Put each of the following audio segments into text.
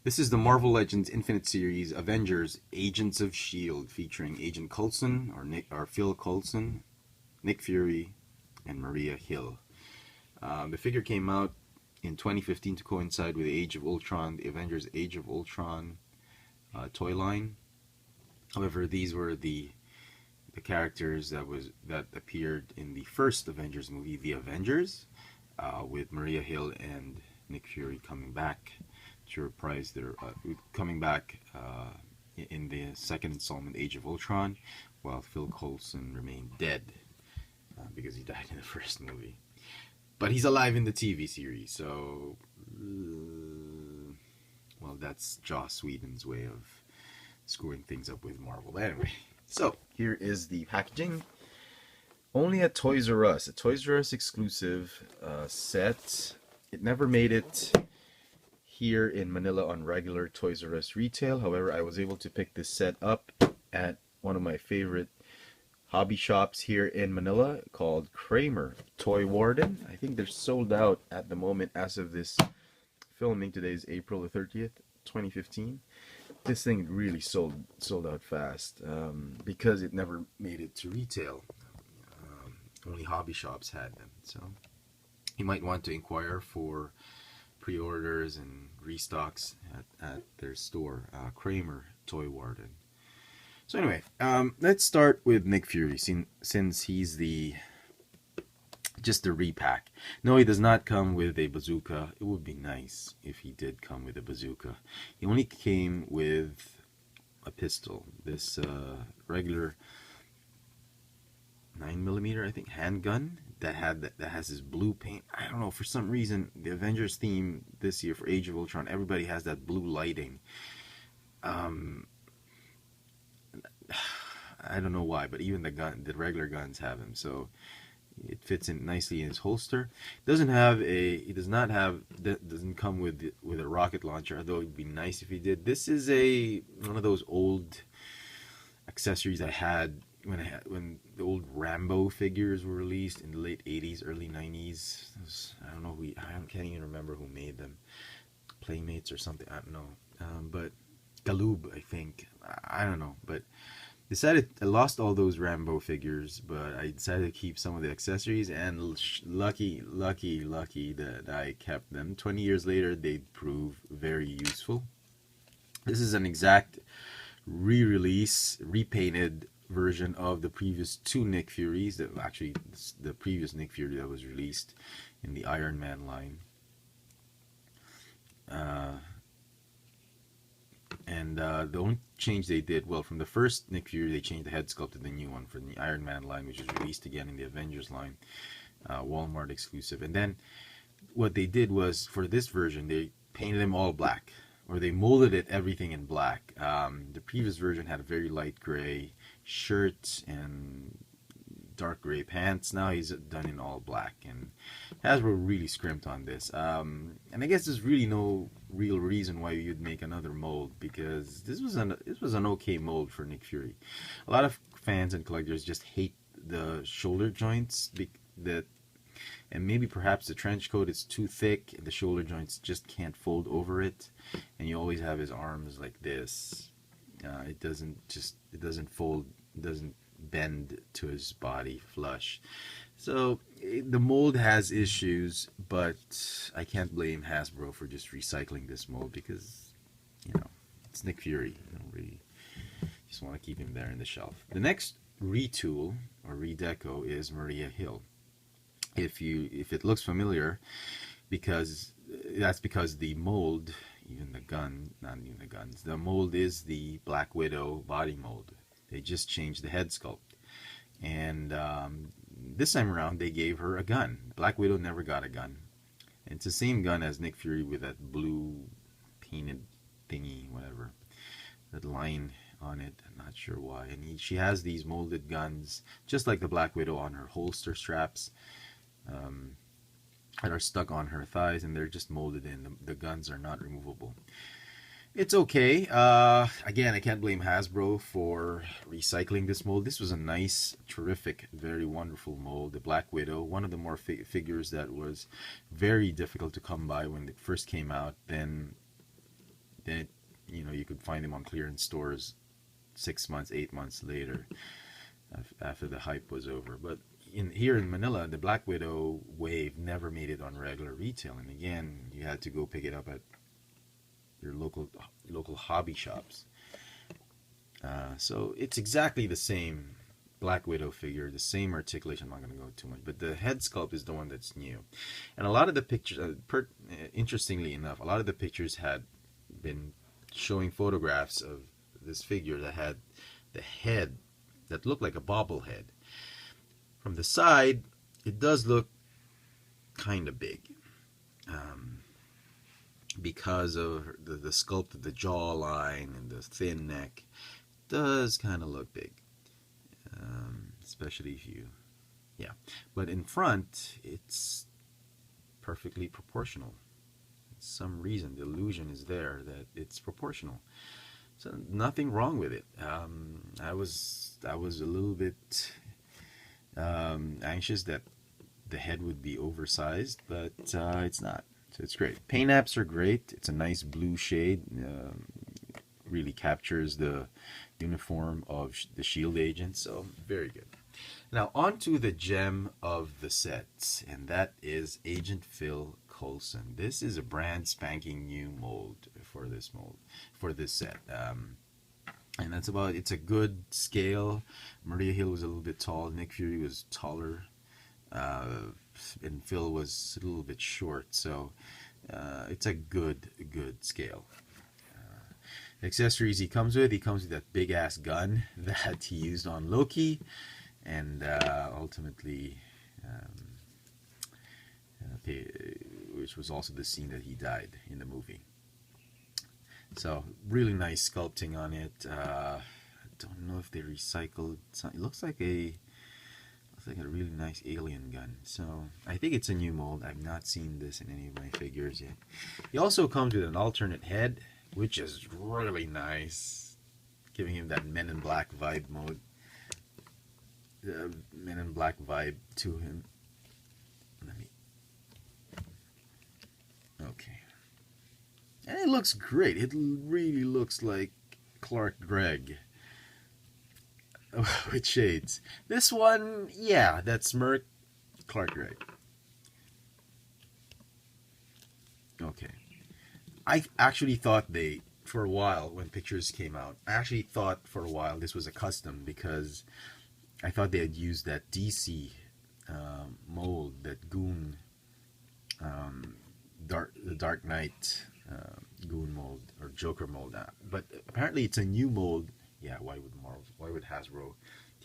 This is the Marvel Legends Infinite Series Avengers Agents of S.H.I.E.L.D. featuring Agent Coulson or Phil Coulson, Nick Fury, and Maria Hill. The figure came out in 2015 to coincide with the Age of Ultron, the Avengers Age of Ultron toy line. However, these were the characters that appeared in the first Avengers movie, The Avengers, with Maria Hill and Nick Fury coming back to reprise their in the second installment, Age of Ultron, while Phil Coulson remained dead because he died in the first movie. But he's alive in the TV series, so well, that's Joss Whedon's way of screwing things up with Marvel. But anyway, so here is the packaging. Only at Toys R Us, a Toys R Us exclusive set. It never made it here in Manila on regular Toys R Us retail. However, I was able to pick this set up at one of my favorite hobby shops here in Manila called Kramer Toy Warden. I think they're sold out at the moment as of this filming. Today is April the 30th, 2015. This thing really sold out fast because it never made it to retail. Only hobby shops had them, so you might want to inquire for pre-orders and restocks at their store, Kramer Toy Warden. So anyway, let's start with Nick Fury, since he's just the repack. No, he does not come with a bazooka. It would be nice if he did come with a bazooka. He only came with a pistol. This regular 9mm, I think, handgun that has this blue paint. I don't know, for some reason the Avengers theme this year for Age of Ultron, everybody has that blue lighting. I don't know why, but even the regular guns have them, so it fits in nicely in his holster. Doesn't come with a rocket launcher, although it'd be nice if he did. This is one of those old accessories I had when the old Rambo figures were released in the late 80s, early 90s. I don't know I can't even remember who made them. Playmates or something, I don't know. But Galoob, I think. I don't know, but I lost all those Rambo figures, but I decided to keep some of the accessories, and lucky that I kept them. 20 years later, they prove very useful. This is an exact re-release, repainted version of the previous two Nick Furies, the previous Nick Fury that was released in the Iron Man line. The only change they did, well, from the first Nick Fury, they changed the head sculpt to the new one for the Iron Man line, which was released again in the Avengers line, Walmart exclusive. And then what they did was, for this version, they painted them all black, or they molded everything in black. The previous version had a very light gray shirt and dark gray pants. Now he's done in all black, and Hasbro really scrimped on this. And I guess there's really no real reason why you'd make another mold, because this was an okay mold for Nick Fury. A lot of fans and collectors just hate the shoulder joints, and maybe perhaps the trench coat is too thick and the shoulder joints just can't fold over it, and you always have his arms like this. It doesn't fold, doesn't bend to his body flush. So the mold has issues, but I can't blame Hasbro for just recycling this mold, because it's Nick Fury. You don't really just want to keep him there in the shelf. The next retool or redeco is Maria Hill. If it looks familiar, that's because the mold, the mold is the Black Widow body mold. They just changed the head sculpt, and this time around they gave her a gun. Black Widow never got a gun, and it's the same gun as Nick Fury with that blue painted thingy, whatever, that line on it. I'm not sure why. And she has these molded guns, just like the Black Widow, on her holster straps that are stuck on her thighs, and they're just molded in. The guns are not removable. It's okay. Again, I can't blame Hasbro for recycling this mold. This was a nice, terrific, very wonderful mold. The Black Widow, one of the more figures that was very difficult to come by when it first came out. Then then you could find them on clearance stores 6 months, 8 months later, after the hype was over. But here in Manila, the Black Widow wave never made it on regular retail, and again, you had to go pick it up at your local hobby shops. So it's exactly the same Black Widow figure, the same articulation. I'm not going to go too much, but the head sculpt is the one that's new. And a lot of the pictures, interestingly enough, a lot of the pictures had been showing photographs of this figure that had the head that looked like a bobblehead. From the side, it does look kind of big. Because of the sculpt of the jawline and the thin neck, does kind of look big. Especially if yeah. But in front, it's perfectly proportional. For some reason, the illusion is there that it's proportional. So nothing wrong with it. I was a little bit anxious that the head would be oversized, but it's not. So it's great. Paint apps are great. It's a nice blue shade. Really captures the uniform of the SHIELD agent, so very good. Now on to the gem of the sets, and that is Agent Phil Coulson. This is a brand spanking new mold for this set. And that's about, it's a good scale. Maria Hill was a little bit tall, Nick Fury was taller, and Phil was a little bit short, so it's a good scale. Accessories he comes with that big ass gun that he used on Loki, and ultimately, which was also the scene that he died in the movie. So really nice sculpting on it. I don't know if they recycled. It looks like a really nice alien gun. So I think it's a new mold. I've not seen this in any of my figures yet. He also comes with an alternate head, which is really nice, giving him that Men in Black vibe mode. Men in Black vibe to him. Okay. And it looks great. It really looks like Clark Gregg with shades. This one, yeah, that smirk, Clark Gregg. Okay. I actually thought for a while, when pictures came out, I actually thought for a while this was a custom, because I thought they had used that DC mold, that Goon, the Dark Knight Goon mold, or Joker mold. But apparently it's a new mold. Yeah, why would Hasbro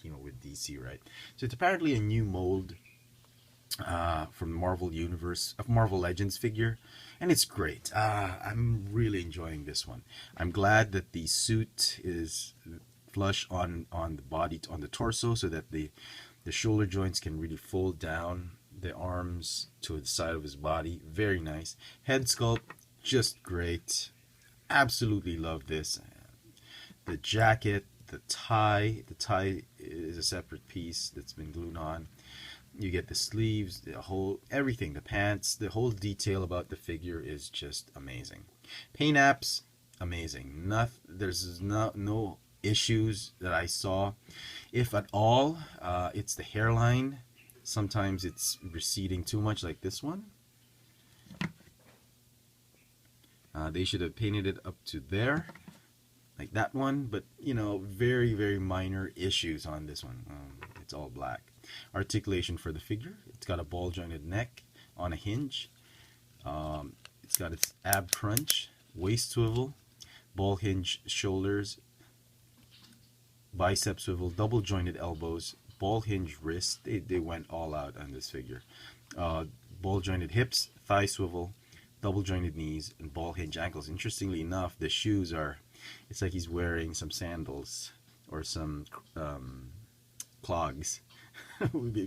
team up with DC, right? So it's apparently a new mold from the Marvel Universe, of Marvel Legends figure, and it's great. I'm really enjoying this one. I'm glad that the suit is flush on the body, on the torso, so that the shoulder joints can really fold down the arms to the side of his body. Very nice. Head sculpt, just great. Absolutely love this. The jacket, the tie is a separate piece that's been glued on. You get the sleeves, the whole, everything, the pants, the whole detail about the figure is just amazing. Paint apps, amazing. There's no issues that I saw. If at all, it's the hairline. Sometimes it's receding too much, like this one. They should have painted it up to there, like that one, but very, very minor issues on this one. It's all black. Articulation for the figure, it's got a ball jointed neck on a hinge. It's got its ab crunch, waist swivel, ball hinge shoulders, bicep swivel, double jointed elbows, ball hinge wrist. They went all out on this figure. Ball jointed hips, thigh swivel, double jointed knees, and ball hinge ankles. Interestingly enough, the shoes are, it's like he's wearing some sandals or some clogs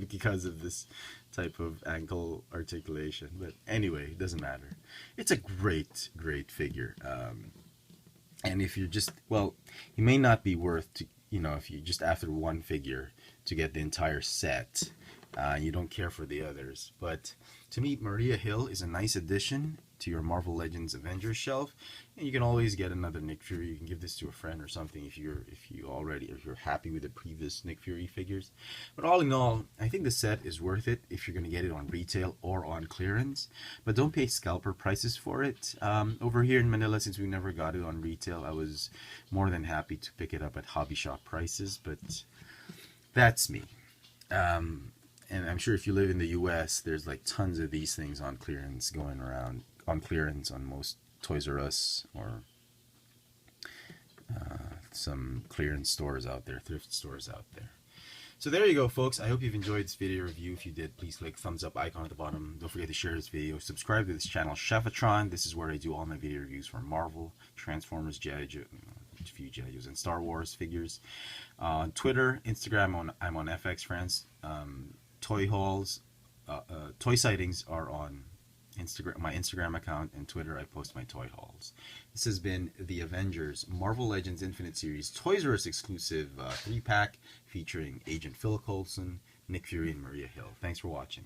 because of this type of ankle articulation. But anyway, it doesn't matter. It's a great figure. And if you're just, well, it may not be worth to, if you just after one figure to get the entire set, you don't care for the others. But To me, Maria Hill is a nice addition to your Marvel Legends Avengers shelf, and you can always get another Nick Fury. You can give this to a friend or something if you're happy with the previous Nick Fury figures. But all in all, I think the set is worth it if you're going to get it on retail or on clearance. But don't pay scalper prices for it. Over here in Manila, since we never got it on retail, I was more than happy to pick it up at hobby shop prices. But that's me. And I'm sure if you live in the US, there's like tons of these things on clearance going around, on clearance on most Toys R Us or some clearance stores out there, thrift stores out there. So there you go, folks. I hope you've enjoyed this video review. If you did, please click thumbs up icon at the bottom. Don't forget to share this video. Subscribe to this channel, Chefatron. This is where I do all my video reviews for Marvel, Transformers, G.I. Joe, a few G.I. Joes, and Star Wars figures. On Twitter, Instagram, I'm on FX France. Toy hauls, toy sightings are on Instagram, my Instagram account, and Twitter. I post my toy hauls. This has been the Avengers Marvel Legends Infinite Series Toys R Us exclusive 3-pack featuring Agent Phil Coulson, Nick Fury, and Maria Hill. Thanks for watching.